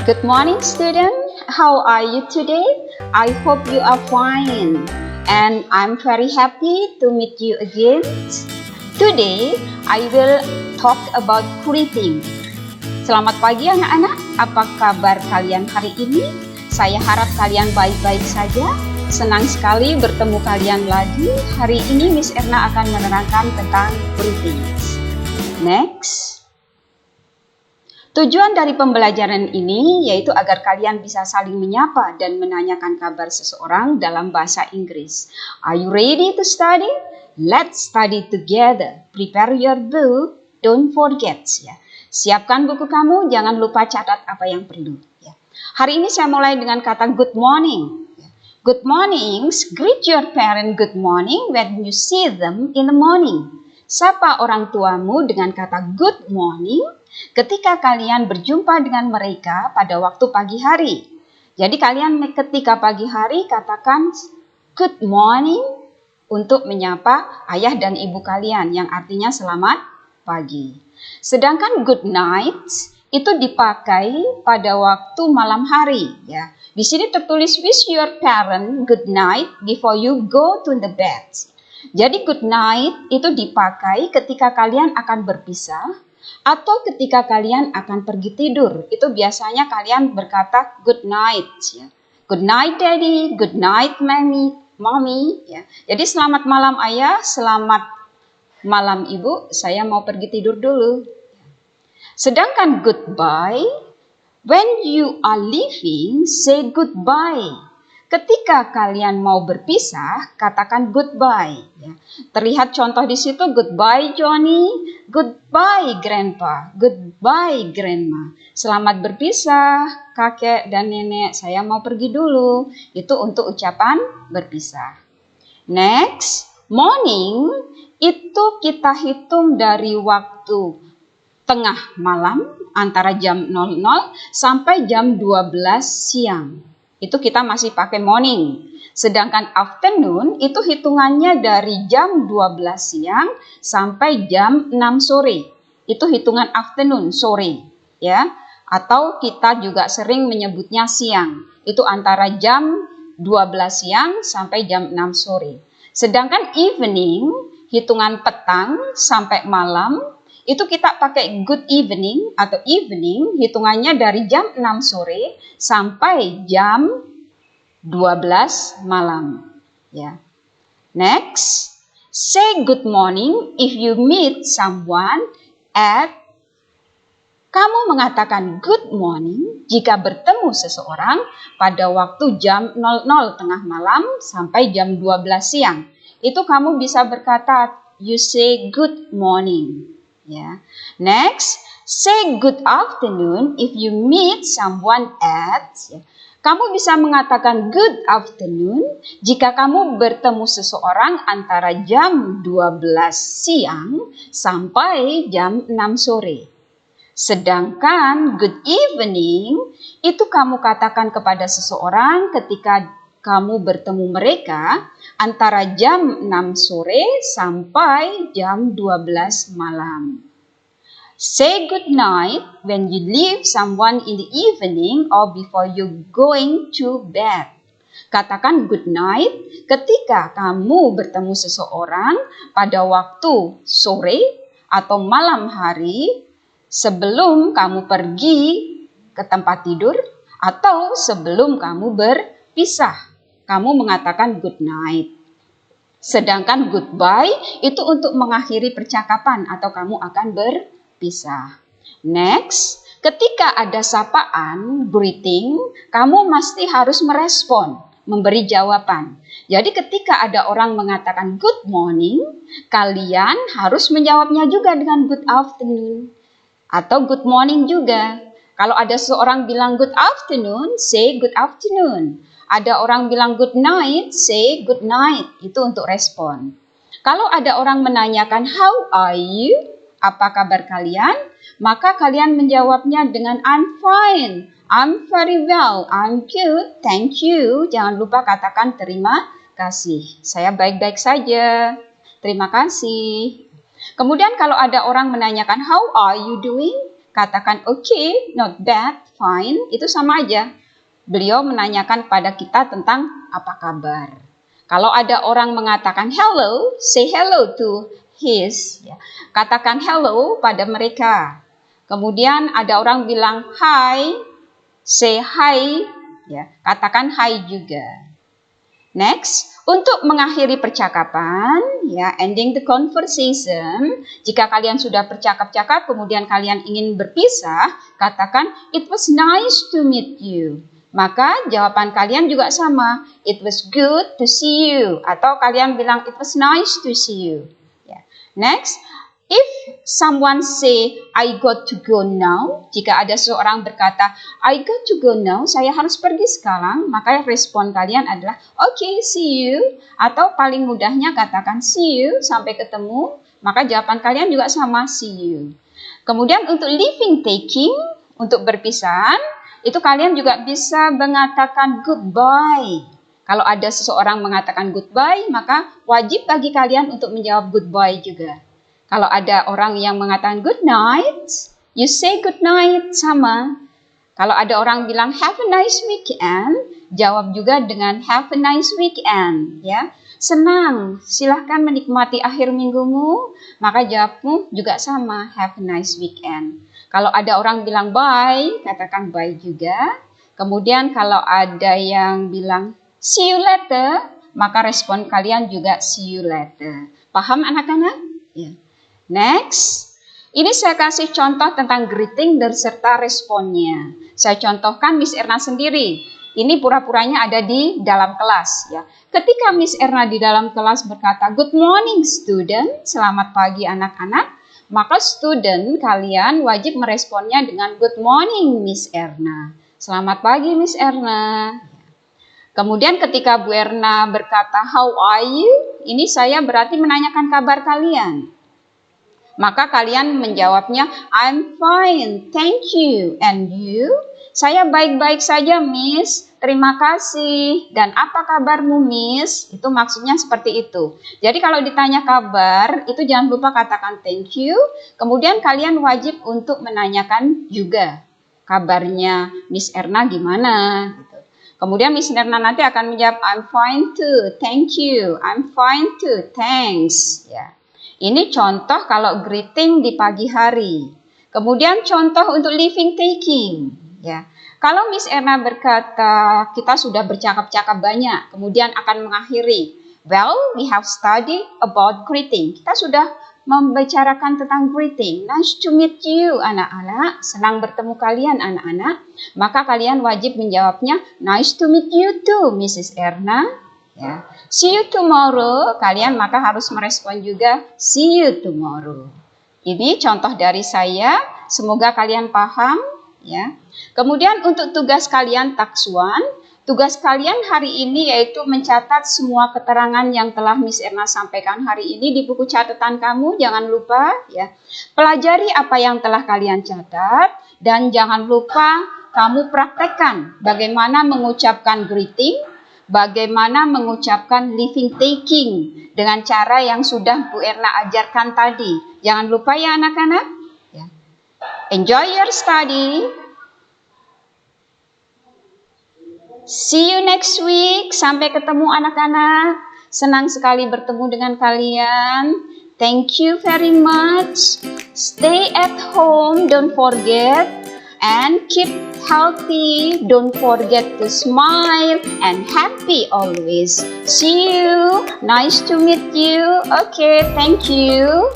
Good morning, student. How are you today? I hope you are fine. And I'm very happy to meet you again. Today, I will talk about greeting. Selamat pagi anak-anak. Apa kabar kalian hari ini? Saya harap kalian baik-baik saja. Senang sekali bertemu kalian lagi. Hari ini Miss Erna akan menerangkan tentang greetings. Next. Tujuan dari pembelajaran ini yaitu agar kalian bisa saling menyapa dan menanyakan kabar seseorang dalam bahasa Inggris. Are you ready to study? Let's study together. Prepare your book. Don't forget. Ya. Siapkan buku kamu, jangan lupa catat apa yang perlu. Ya. Hari ini saya mulai dengan kata good morning. Ya. Good mornings, greet your parent good morning when you see them in the morning. Sapa orang tuamu dengan kata good morning ketika kalian berjumpa dengan mereka pada waktu pagi hari. Jadi kalian ketika pagi hari katakan good morning untuk menyapa ayah dan ibu kalian yang artinya selamat pagi. Sedangkan good night itu dipakai pada waktu malam hari ya. Di sini tertulis wish your parent good night before you go to the bed. Jadi good night itu dipakai ketika kalian akan berpisah atau ketika kalian akan pergi tidur. Itu biasanya kalian berkata good night ya. Good night daddy, good night mommy ya. Jadi selamat malam ayah, selamat malam ibu, saya mau pergi tidur dulu. Sedangkan goodbye, when you are leaving, say goodbye. Ketika kalian mau berpisah, katakan goodbye. Ya. Terlihat contoh di situ, goodbye Johnny, goodbye grandpa, goodbye grandma. Selamat berpisah kakek dan nenek, saya mau pergi dulu. Itu untuk ucapan berpisah. Next, morning itu kita hitung dari waktu tengah malam antara jam 00 sampai jam 12 siang. Itu kita masih pakai morning. Sedangkan afternoon itu hitungannya dari jam 12 siang sampai jam 6 sore. Itu hitungan afternoon, sore. Ya. Atau kita juga sering menyebutnya siang. Itu antara jam 12 siang sampai jam 6 sore. Sedangkan evening, hitungan petang sampai malam, itu kita pakai good evening atau evening, hitungannya dari jam 6 sore sampai jam 12 malam. Ya. Next, say good morning if you meet someone at. Kamu mengatakan good morning jika bertemu seseorang pada waktu jam 00 tengah malam sampai jam 12 siang. Itu kamu bisa berkata you say good morning. Ya. Next, say good afternoon if you meet someone at. Ya. Kamu bisa mengatakan good afternoon jika kamu bertemu seseorang antara jam 12 siang sampai jam 6 sore. Sedangkan good evening itu kamu katakan kepada seseorang ketika kamu bertemu mereka antara jam 6 sore sampai jam 12 malam. Say good night when you leave someone in the evening or before you going to bed. Katakan good night ketika kamu bertemu seseorang pada waktu sore atau malam hari sebelum kamu pergi ke tempat tidur atau sebelum kamu berpisah. Kamu mengatakan good night. Sedangkan goodbye itu untuk mengakhiri percakapan atau kamu akan berpisah. Next, ketika ada sapaan, greeting, kamu mesti harus merespon, memberi jawaban. Jadi ketika ada orang mengatakan good morning, kalian harus menjawabnya juga dengan good afternoon atau good morning juga. Kalau ada seorang bilang good afternoon, say good afternoon. Ada orang bilang good night, say good night. Itu untuk respon. Kalau ada orang menanyakan how are you? Apa kabar kalian? Maka kalian menjawabnya dengan I'm fine, I'm very well, I'm good, thank you. Jangan lupa katakan terima kasih. Saya baik-baik saja. Terima kasih. Kemudian kalau ada orang menanyakan how are you doing? katakan okay, not bad, fine, itu sama aja. Beliau menanyakan pada kita tentang apa kabar. Kalau ada orang mengatakan hello, say hello to his. Ya. Katakan hello pada mereka. Kemudian ada orang bilang hi, say hi. Ya. Katakan hi juga. Next, untuk mengakhiri percakapan, ya, ending the conversation, jika kalian sudah bercakap-cakap, kemudian kalian ingin berpisah, katakan, it was nice to meet you. Maka jawaban kalian juga sama, it was good to see you. Atau kalian bilang, it was nice to see you. Ya. Next, if someone say, I got to go now, jika ada seorang berkata, I got to go now, saya harus pergi sekarang, maka respon kalian adalah, okay, see you. Atau paling mudahnya katakan, see you, sampai ketemu, maka jawaban kalian juga sama, see you. Kemudian untuk leaving taking, untuk berpisahan, itu kalian juga bisa mengatakan goodbye. Kalau ada seseorang mengatakan goodbye, maka wajib bagi kalian untuk menjawab goodbye juga. Kalau ada orang yang mengatakan good night, you say good night, sama. Kalau ada orang bilang have a nice weekend, jawab juga dengan have a nice weekend. Ya, senang, silahkan menikmati akhir minggumu, maka jawabmu juga sama, have a nice weekend. Kalau ada orang bilang bye, katakan bye juga. Kemudian kalau ada yang bilang see you later, maka respon kalian juga see you later. Paham anak-anak? Ya. Next, ini saya kasih contoh tentang greeting dan serta responnya. Saya contohkan Miss Erna sendiri. Ini pura-puranya ada di dalam kelas. Ya. Ketika Miss Erna di dalam kelas berkata, good morning student, selamat pagi anak-anak, maka student kalian wajib meresponnya dengan good morning Miss Erna. Selamat pagi Miss Erna. Kemudian ketika Bu Erna berkata, how are you? Ini saya berarti menanyakan kabar kalian. Maka kalian menjawabnya, I'm fine, thank you. And you? Saya baik-baik saja, Miss. Terima kasih. Dan apa kabarmu, Miss? Itu maksudnya seperti itu. Jadi kalau ditanya kabar, itu jangan lupa katakan thank you. Kemudian kalian wajib untuk menanyakan juga kabarnya Miss Erna gimana. Gitu. Kemudian Miss Erna nanti akan menjawab, I'm fine too, thank you. I'm fine too, thanks. Ya. Ini contoh kalau greeting di pagi hari. Kemudian contoh untuk leaving taking. Ya. Kalau Miss Erna berkata kita sudah bercakap-cakap banyak, kemudian akan mengakhiri. Well, we have studied about greeting. Kita sudah membicarakan tentang greeting. Nice to meet you, anak-anak. Senang bertemu kalian, anak-anak. Maka kalian wajib menjawabnya, nice to meet you too, Mrs. Erna. Ya. See you tomorrow, kalian maka harus merespon juga see you tomorrow. Ini contoh dari saya, semoga kalian paham. Ya. Kemudian untuk tugas kalian taksuan, tugas kalian hari ini yaitu mencatat semua keterangan yang telah Miss Erna sampaikan hari ini di buku catatan kamu, jangan lupa. Ya. Pelajari apa yang telah kalian catat dan jangan lupa kamu praktekkan bagaimana mengucapkan greeting, bagaimana mengucapkan leaving taking dengan cara yang sudah Bu Erna ajarkan tadi. Jangan lupa ya anak-anak. Ya. Enjoy your study. See you next week. Sampai ketemu anak-anak. Senang sekali bertemu dengan kalian. Thank you very much. Stay at home, don't forget. And keep healthy. Don't forget to smile and happy always. See you. Nice to meet you. Okay, thank you.